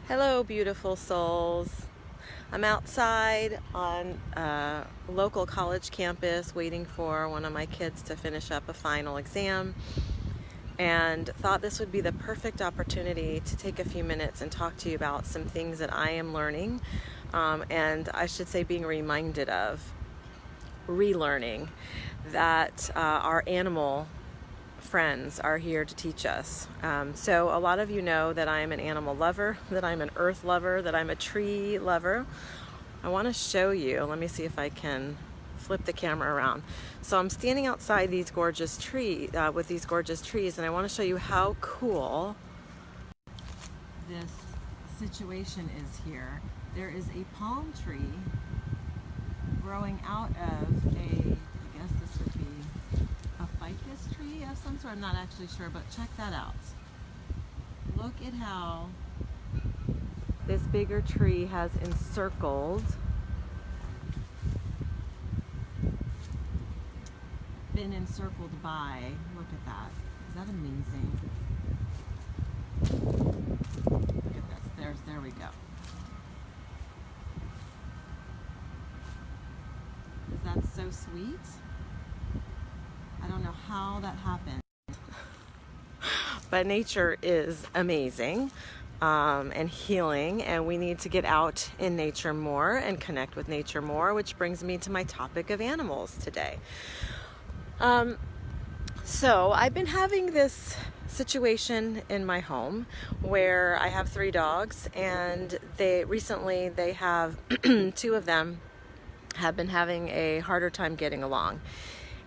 Hello, beautiful souls. I'm outside on a local college campus waiting for one of my kids to finish up a final exam, and thought this would be the perfect opportunity to take a few minutes and talk to you about some things that I am learning, and I should say being reminded of, relearning that our animal friends are here to teach us. So a lot of you know that I'm an animal lover, that I'm an earth lover, that I'm a tree lover. I want to show you, let me see if I can flip the camera around. So I'm standing outside these gorgeous trees, with these gorgeous trees, and I want to show you how cool this situation is here. There is a palm tree growing out of I guess this would be a ficus tree of some sort. I'm not actually sure, but check that out. Look at how this bigger tree has been encircled by, look at that. Is that amazing? Look at this, there we go. Is that so sweet? I don't know how that happened. But nature is amazing and healing, and we need to get out in nature more and connect with nature more, which brings me to my topic of animals today. So I've been having this situation in my home where I have 3 dogs, and they have two of them have been having a harder time getting along.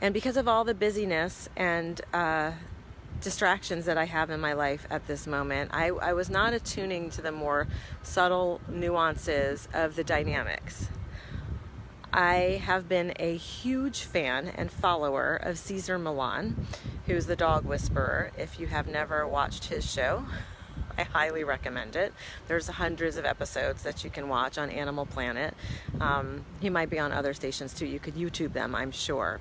And because of all the busyness and distractions that I have in my life at this moment, I was not attuning to the more subtle nuances of the dynamics. I have been a huge fan and follower of Cesar Millan, who's the dog whisperer. If you have never watched his show, I highly recommend it. There's hundreds of episodes that you can watch on Animal Planet. He might be on other stations too. You could YouTube them, I'm sure.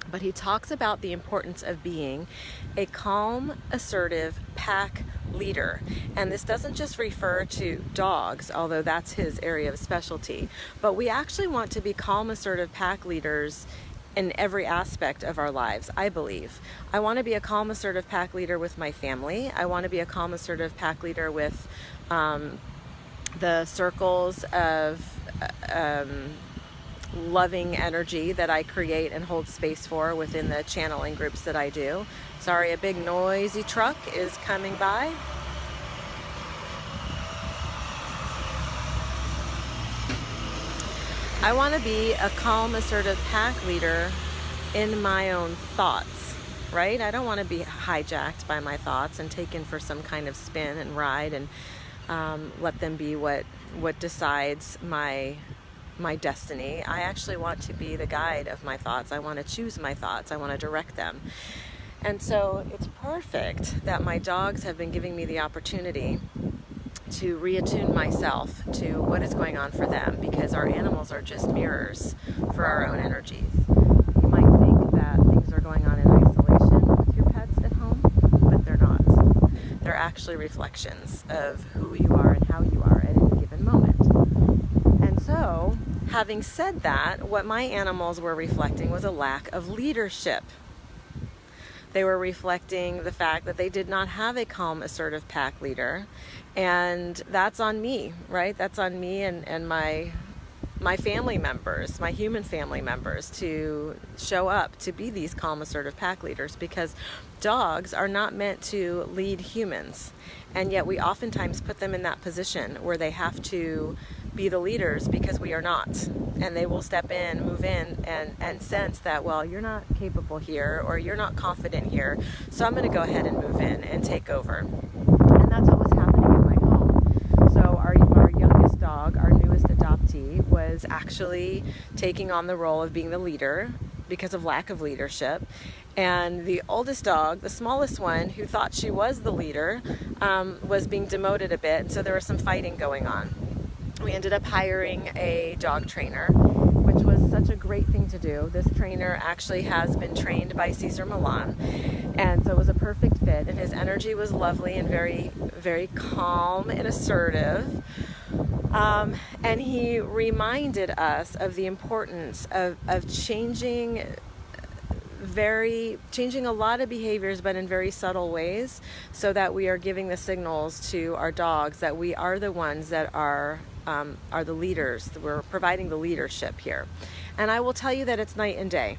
But he talks about the importance of being a calm, assertive pack leader. And this doesn't just refer to dogs, although that's his area of specialty, but we actually want to be calm, assertive pack leaders in every aspect of our lives, I believe. I want to be a calm, assertive pack leader with my family. I want to be a calm, assertive pack leader with the circles of loving energy that I create and hold space for within the channeling groups that I do. Sorry, a big noisy truck is coming by. I want to be a calm, assertive pack leader in my own thoughts, right? I don't want to be hijacked by my thoughts and taken for some kind of spin and ride and let them be what decides my destiny. I actually want to be the guide of my thoughts. I want to choose my thoughts. I want to direct them. And so it's perfect that my dogs have been giving me the opportunity to reattune myself to what is going on for them, because our animals are just mirrors for our own energies. You might think that things are going on in isolation with your pets at home, but they're not. They're actually reflections of who you are and how you are at any given moment. And so, having said that, what my animals were reflecting was a lack of leadership. They were reflecting the fact that they did not have a calm, assertive pack leader. And that's on me, right? That's on me and my family members, my human family members, to show up to be these calm, assertive pack leaders, because dogs are not meant to lead humans. And yet we oftentimes put them in that position where they have to be the leaders because we are not. And they will step in, move in, and sense that, well, you're not capable here, or you're not confident here, so I'm going to go ahead and move in and take over. And that's what was happening in my home. So our youngest dog, our newest adoptee, was actually taking on the role of being the leader because of lack of leadership. And the oldest dog, the smallest one, who thought she was the leader, was being demoted a bit, and so there was some fighting going on. We ended up hiring a dog trainer, which was such a great thing to do. This trainer actually has been trained by Cesar Millan, and so it was a perfect fit, and his energy was lovely and very, very calm and assertive. And he reminded us of the importance of changing a lot of behaviors, but in very subtle ways, so that we are giving the signals to our dogs that we are the ones that are the leaders. We're providing the leadership here. And I will tell you that it's night and day.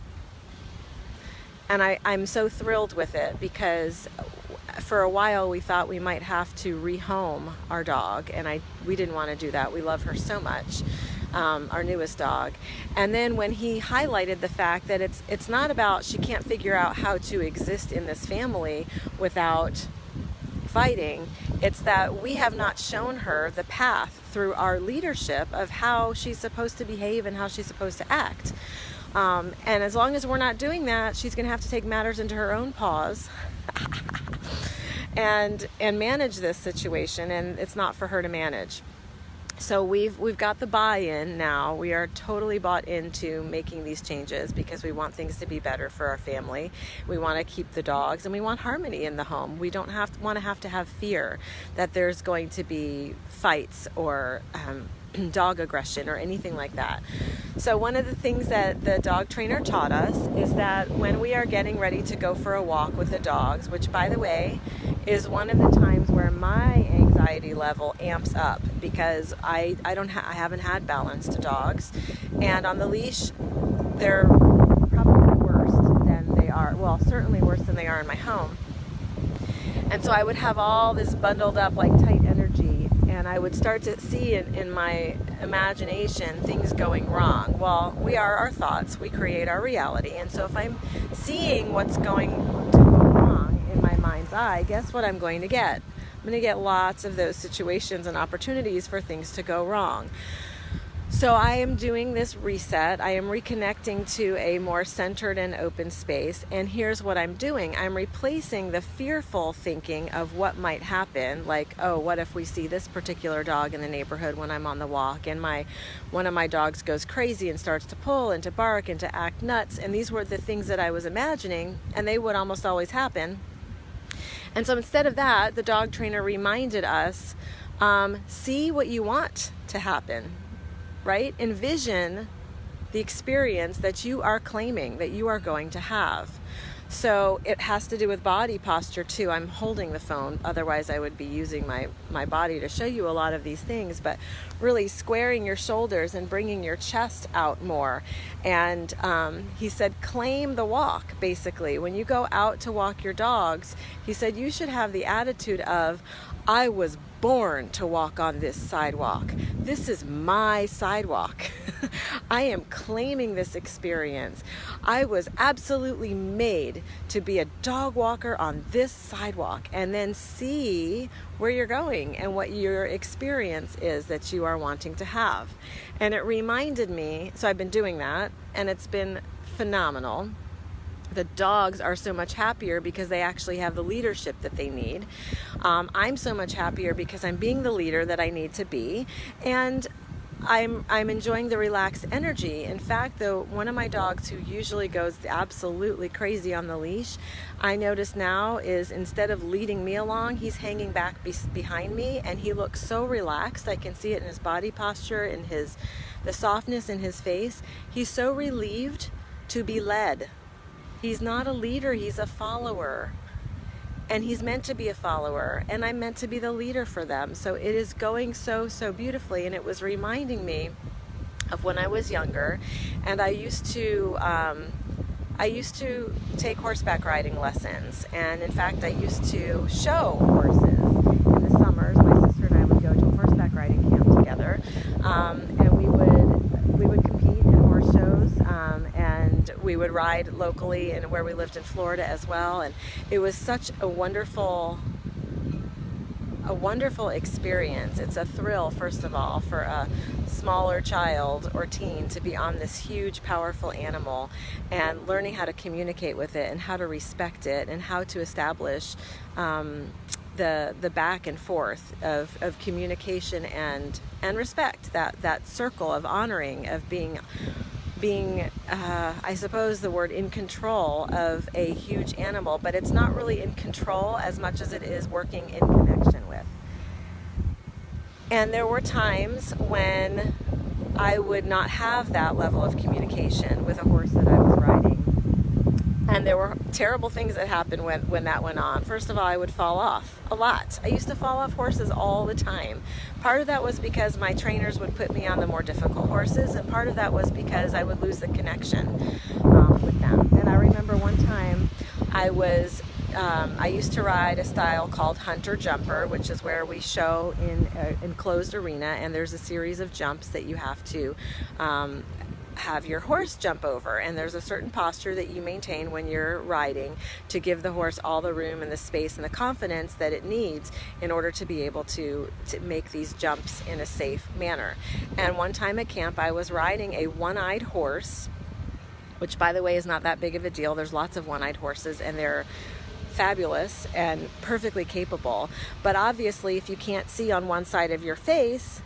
And I'm so thrilled with it, because for a while we thought we might have to rehome our dog, and we didn't want to do that. We love her so much, our newest dog. And then when he highlighted the fact that it's not about, she can't figure out how to exist in this family without fighting, it's that we have not shown her the path through our leadership of how she's supposed to behave and how she's supposed to act. And as long as we're not doing that, she's going to have to take matters into her own paws and manage this situation, and it's not for her to manage. So we've got the buy-in now. We are totally bought into making these changes because we want things to be better for our family. We want to keep the dogs, and we want harmony in the home. We don't want to have fear that there's going to be fights or dog aggression or anything like that. So one of the things that the dog trainer taught us is that when we are getting ready to go for a walk with the dogs, which by the way is one of the times where my anxiety level amps up, because I haven't had balanced dogs, and on the leash they're probably worse than they are, well, certainly worse than they are in my home. And so I would have all this bundled up, like, tight energy, and I would start to see in my imagination things going wrong. Well, we are our thoughts. We create our reality. And so if I'm seeing what's going to go wrong in my mind's eye, guess what I'm going to get? I'm going to get lots of those situations and opportunities for things to go wrong. So I am doing this reset. I am reconnecting to a more centered and open space. And here's what I'm doing. I'm replacing the fearful thinking of what might happen, like, oh, what if we see this particular dog in the neighborhood when I'm on the walk, and one of my dogs goes crazy and starts to pull and to bark and to act nuts. And these were the things that I was imagining, and they would almost always happen. And so instead of that, the dog trainer reminded us, see what you want to happen. Right? Envision the experience that you are claiming that you are going to have. So it has to do with body posture too. I'm holding the phone, otherwise I would be using my body to show you a lot of these things, but really squaring your shoulders and bringing your chest out more. And he said, claim the walk, basically. When you go out to walk your dogs, he said you should have the attitude of, I was born to walk on this sidewalk. This is my sidewalk. I am claiming this experience. I was absolutely made to be a dog walker on this sidewalk, and then see where you're going and what your experience is that you are wanting to have. And it reminded me, so I've been doing that, and it's been phenomenal. The dogs are so much happier because they actually have the leadership that they need. I'm so much happier because I'm being the leader that I need to be, and I'm enjoying the relaxed energy. In fact, though, one of my dogs who usually goes absolutely crazy on the leash, I notice now is, instead of leading me along, he's hanging back behind me, and he looks so relaxed. I can see it in his body posture, in the softness in his face. He's so relieved to be led. He's not a leader, he's a follower. And he's meant to be a follower, and I'm meant to be the leader for them. So it is going so, so beautifully. And it was reminding me of when I was younger, and I used to take horseback riding lessons. And in fact, I used to show horses in the summers. My sister and I would go to a horseback riding camp together, and we would compete in horse shows, and we would ride locally and where we lived in Florida as well. And it was such a wonderful experience. It's a thrill, first of all, for a smaller child or teen to be on this huge, powerful animal and learning how to communicate with it and how to respect it and how to establish the back and forth of communication and respect, that circle of honoring, of being being, I suppose the word, in control of a huge animal, but it's not really in control as much as it is working in connection with. And there were times when I would not have that level of communication with a horse that I was riding. And there were terrible things that happened when that went on. First of all, I would fall off a lot. I used to fall off horses all the time. Part of that was because my trainers would put me on the more difficult horses, and part of that was because I would lose the connection with them. And I remember one time I used to ride a style called hunter jumper, which is where we show in an enclosed arena, and there's a series of jumps that you have to have your horse jump over, and there's a certain posture that you maintain when you're riding to give the horse all the room and the space and the confidence that it needs in order to be able to make these jumps in a safe manner. And one time at camp, I was riding a one-eyed horse, which, by the way, is not that big of a deal. There's lots of one-eyed horses, and they're fabulous and perfectly capable. But obviously, if you can't see on one side of your face,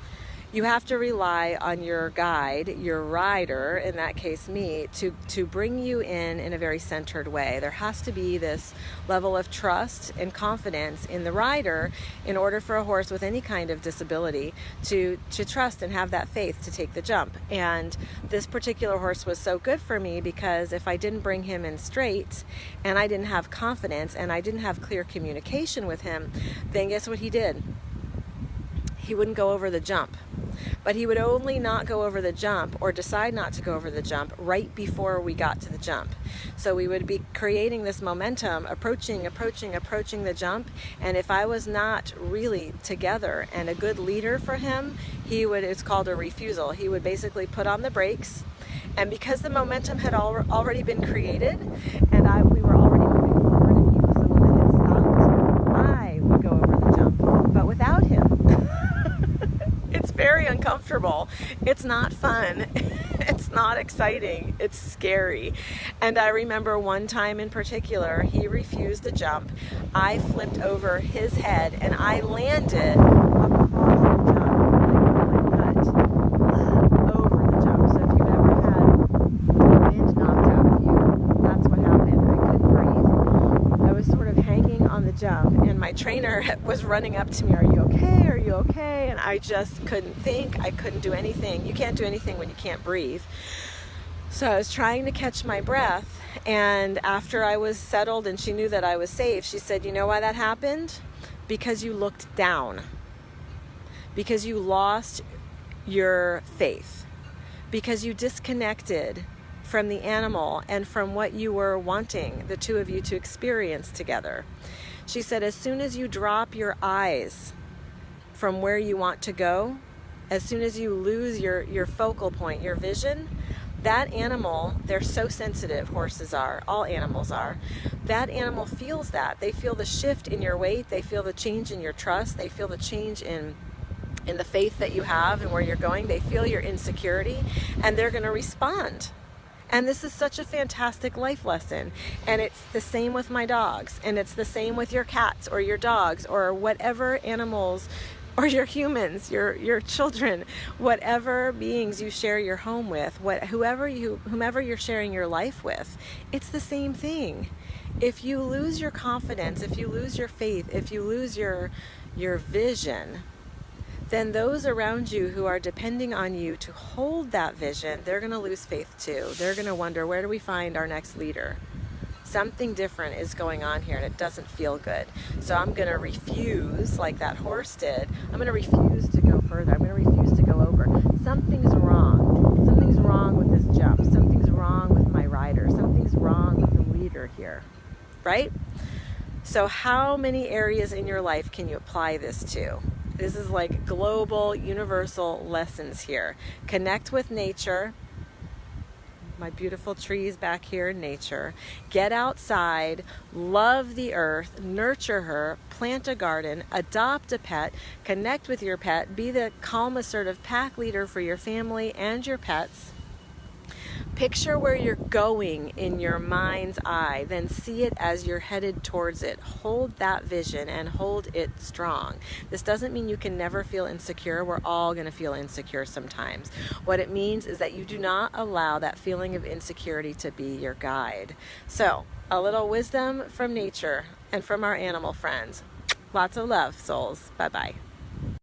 you have to rely on your guide, your rider, in that case me, to bring you in a very centered way. There has to be this level of trust and confidence in the rider in order for a horse with any kind of disability to trust and have that faith to take the jump. And this particular horse was so good for me because if I didn't bring him in straight and I didn't have confidence and I didn't have clear communication with him, then guess what he did? He wouldn't go over the jump. But he would only not go over the jump or decide not to go over the jump right before we got to the jump. So we would be creating this momentum, approaching the jump. And if I was not really together and a good leader for him, it's called a refusal. He would basically put on the brakes. And because the momentum had already been created and we were already moving forward and he was the one that had stopped, I would go over the jump. But without him, it's very uncomfortable. It's not fun. It's not exciting. It's scary. And I remember one time in particular, he refused the jump. I flipped over his head and I landed across the jump, like my butt over the jump. So if you've ever had the wind knocked out of you, that's what happened. I couldn't breathe. I was sort of hanging on the jump, and my trainer was running up to me, "Are you okay? Are you okay?" And I just couldn't think. I couldn't do anything. You can't do anything when you can't breathe. So I was trying to catch my breath, and after I was settled and she knew that I was safe, she said, "You know why that happened? Because you looked down. Because you lost your faith. Because you disconnected from the animal and from what you were wanting the two of you to experience together." She said, as soon as you drop your eyes from where you want to go, as soon as you lose your focal point, your vision, that animal, they're so sensitive, horses are, all animals are, that animal feels that. They feel the shift in your weight, they feel the change in your trust, they feel the change in the faith that you have and where you're going, they feel your insecurity, and they're going to respond. And this is such a fantastic life lesson. And it's the same with my dogs. And it's the same with your cats or your dogs or whatever animals, or your humans, your children, whatever beings you share your home with, whomever you're sharing your life with. It's the same thing. If you lose your confidence, if you lose your faith, if you lose your vision, then those around you who are depending on you to hold that vision, they're going to lose faith too. They're going to wonder, where do we find our next leader? Something different is going on here and it doesn't feel good. So I'm going to refuse, like that horse did. I'm going to refuse to go further. I'm going to refuse to go over. Something's wrong. Something's wrong with this jump. Something's wrong with my rider. Something's wrong with the leader here, right? So how many areas in your life can you apply this to? This is like global, universal lessons here. Connect with nature. My beautiful trees back here in nature. Get outside, love the earth, nurture her, plant a garden, adopt a pet, connect with your pet, be the calm, assertive pack leader for your family and your pets. Picture where you're going in your mind's eye, then see it as you're headed towards it. Hold that vision and hold it strong. This doesn't mean you can never feel insecure. We're all going to feel insecure sometimes. What it means is that you do not allow that feeling of insecurity to be your guide. So, a little wisdom from nature and from our animal friends. Lots of love, souls. Bye-bye.